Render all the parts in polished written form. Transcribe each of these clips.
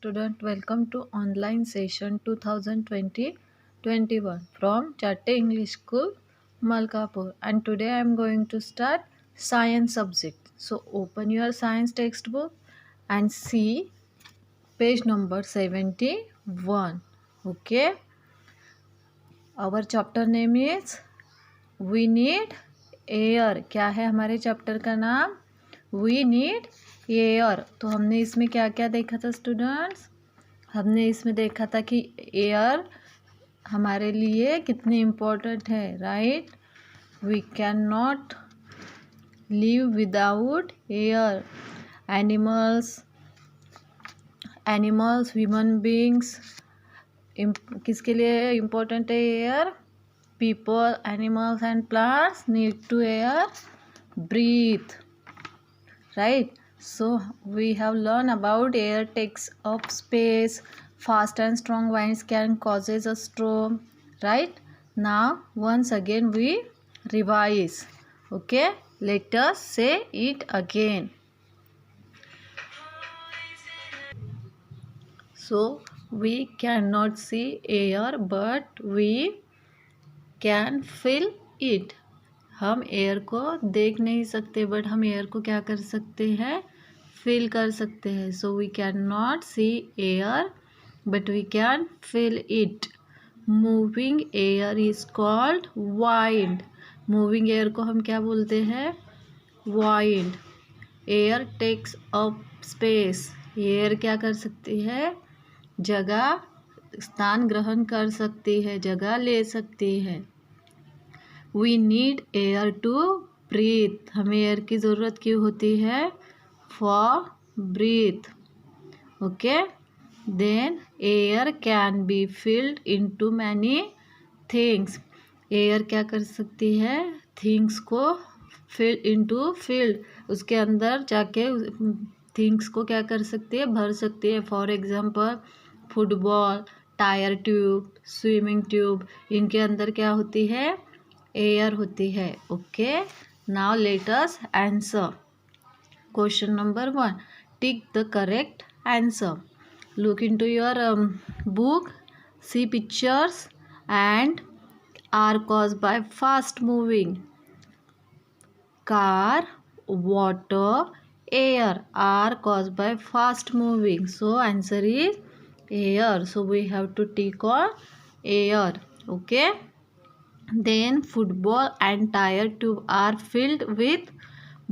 student, welcome to online session 2020-21 from Chatte English School, Malkapur, and today I am going to start science subject. So open your science textbook and see page number 71. Okay, our chapter name is We Need Air. क्या है हमारे chapter का नाम? We Need air. तो हमने इसमें क्या क्या देखा था स्टूडेंट्स? हमने इसमें देखा था कि एयर हमारे लिए कितनी इम्पोर्टेंट है, right? We can not live without air. Animals, human beings, किसके लिए इम्पोर्टेंट है air? People, animals and plants need to air breathe, right? So we have learned about air takes up space, fast and strong winds can causes a storm, right? Now once again we revise. Okay, let us say it again. So we cannot see air but we can feel it. हम air को देख नहीं सकते but हम air को क्या कर सकते हैं? फील कर सकते हैं. So we can not see air but we can feel it. Moving air is called wind. Moving air को हम क्या बोलते हैं? Wind. Air takes up space. Air क्या कर सकती है? जगह, स्थान ग्रहण कर सकती है, जगह ले सकती है. We need air to breathe. हमें एयर की ज़रूरत क्यों होती है? For breathe. Okay. Then air can be filled into many things. Air क्या कर सकती है? थिंग्स को फिल इंटू फील्ड, उसके अंदर जाके थिंग्स को क्या कर सकती है? भर सकती है. For example football, tyre tube, swimming tube, इनके अंदर क्या होती है? एयर होती है. Okay, now let us answer. Question number 1. Tick the correct answer. Look into your book, see pictures and are caused by fast moving. Car, water, air are caused by fast moving. So answer is air. So we have to tick on air. Okay. Then football and tire tube are filled with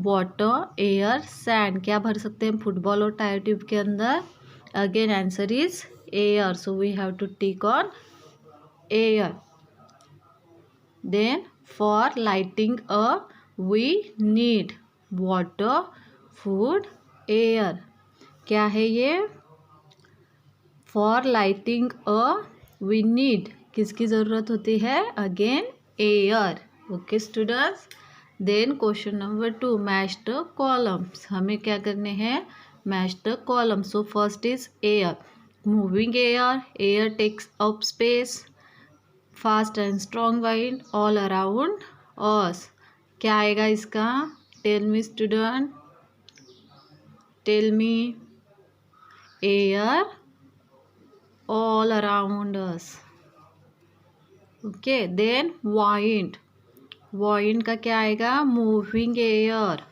water, air, sand. क्या भर सकते हैं football और tyre tube के अंदर? Again answer is air. So we have to tick on air. Then for lighting a we need water, food, air. क्या है ये? For lighting a we need, किसकी ज़रूरत होती है? Again air. Okay students. Then question number 2. Match the columns. हमें क्या करने हैं? Match the columns. So first is air. Moving air, air takes up space, fast and strong wind all around us. क्या आएगा इसका? Tell me student, tell me. Air all around us. Okay. Then wind. Wind का क्या आएगा? Moving air.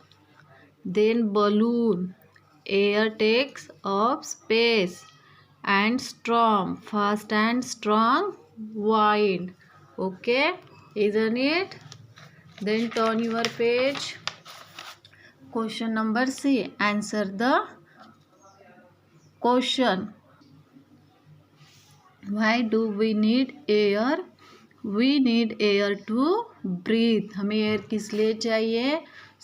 Then balloon. Air takes up space and strong, fast and strong wind. Okay, isn't it? Then turn your page. Question number C. Answer the question. Why do we need air? We need air to breathe. हमें air किस लिए चाहिए?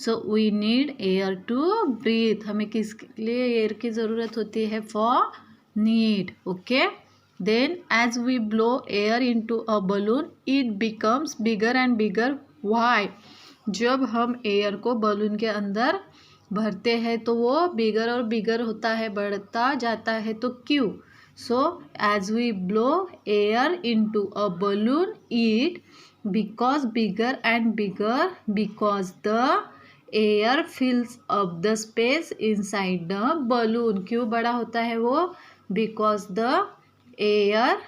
So we need air to breathe. हमें किस लिए air की ज़रूरत होती है? For need. Okay. Then as we blow air into a balloon, it becomes bigger and bigger. Why? जब हम एयर को बलून के अंदर भरते हैं तो वो बिगर और बिगर होता है, बढ़ता जाता है. तो क्यों? So as we blow air into a balloon, it becomes bigger and bigger because the air fills up the space inside the balloon. क्यों बड़ा होता है वो? because the air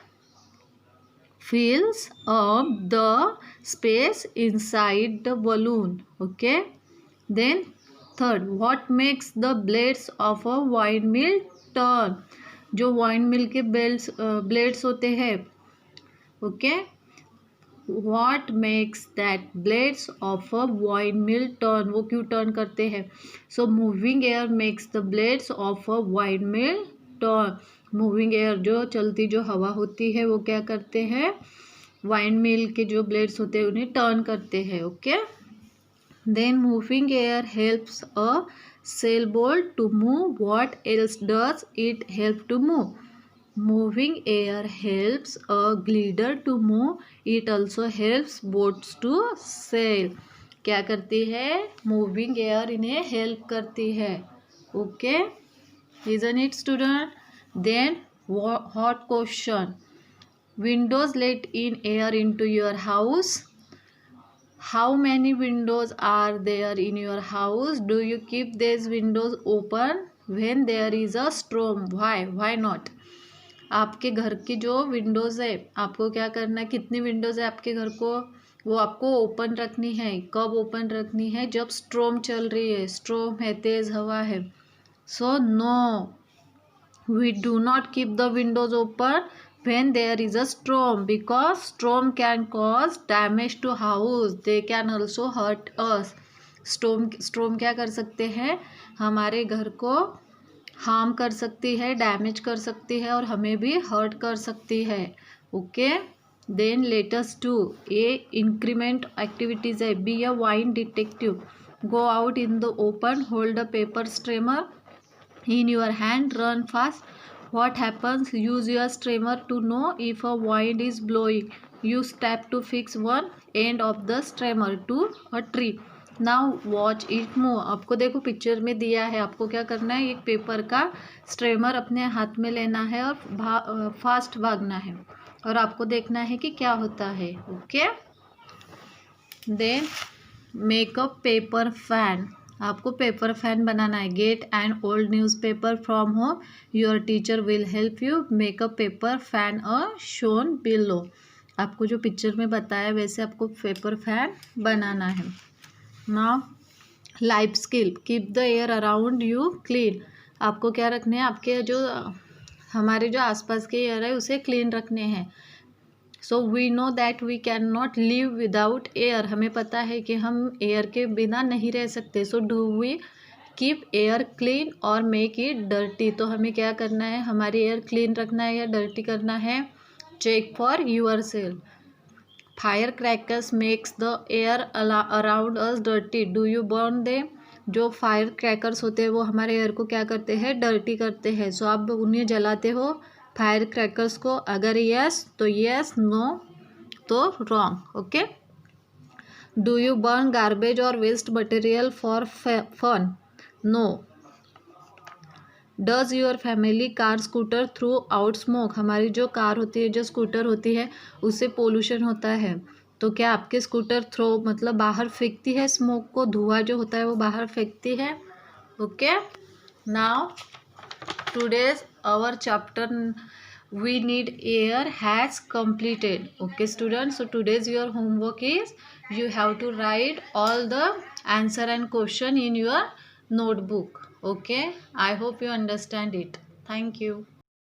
fills up the space inside the balloon. Okay, then third, what makes the blades of a windmill turn? जो windmill के blades होते हैं, okay, what makes that blades of a windmill turn? वो क्यों turn करते हैं? So moving air makes the blades of a windmill turn. Moving air, जो चलती जो हवा होती है, वो क्या करते हैं? वाइंड मिल के जो ब्लेड्स होते हैं उन्हें टर्न करते हैं. Okay, then moving air helps a sailboat to move. What else does it help to move? Moving air helps a glider to move. It also helps boats to sail. क्या करती है? Moving air इन्हें help करती है. Okay, isn't it student? Then hot question. Windows let in air into your house. How many windows are there in your house? Do you keep these windows open when there is a storm? Why not? आपके घर की जो Windows है, आपको क्या करना है? कितनी विंडोज़ है आपके घर को? वो आपको ओपन रखनी है. कब ओपन रखनी है? जब स्ट्रॉम चल रही है, स्ट्रॉम है, तेज़ हवा है. So no, we do not keep the windows open when there is a storm, because storm can cause damage to house. They can also hurt us. storm क्या कर सकते हैं? हमारे घर को हार्म कर सकती है, डैमेज कर सकती है और हमें भी हर्ट कर सकती है. Okay, then let us do a increment activities है. Be a wind detective. Go out in the open, hold a paper streamer in your hand, run fast. What happens? Use your streamer to know if a wind is blowing. Use tap to fix one end of the streamer to a tree. Now watch it move. आपको देखो picture में दिया है, आपको क्या करना है? एक पेपर का स्ट्रेमर अपने हाथ में लेना है और फास्ट भागना है और आपको देखना है कि क्या होता है. Okay, then make a paper fan. आपको पेपर फैन बनाना है. Get an old newspaper from home. Your teacher will help you make a paper fan as shown below. आपको जो पिक्चर में बताया वैसे आपको पेपर फैन बनाना है. Now life skill. Keep the air around you clean. आपको क्या रखने हैं? आपके जो हमारे जो आसपास के एयर है उसे क्लीन रखने हैं. So we know that we can not live without air. हमें पता है कि हम एयर के बिना नहीं रह सकते. So do we keep air clean और मेक इट डर्टी. तो हमें क्या करना है? हमारी एयर क्लीन रखना है या डर्टी करना है? Check for yourself. Fire crackers makes the air around us dirty. Do you burn them. जो फायर क्रैकर्स होते हैं वो हमारे एयर को क्या करते हैं? डर्टी करते हैं. सो आप उन्हें जलाते हो फायर क्रैकर्स को? अगर यस तो यस, नो तो wrong. Okay, do you burn garbage और waste material for fun? No. Does your family car scooter throw out smoke. हमारी जो कार होती है, जो स्कूटर होती है, उससे पोल्यूशन होता है. तो क्या आपके स्कूटर थ्रो मतलब बाहर फेंकती है स्मोक को? धुआं जो होता है वो बाहर फेंकती है. Okay, now today's our chapter we need air has completed. Okay students, so today's your homework is you have to write all the answer and question in your notebook. Okay, I hope you understand it. Thank you.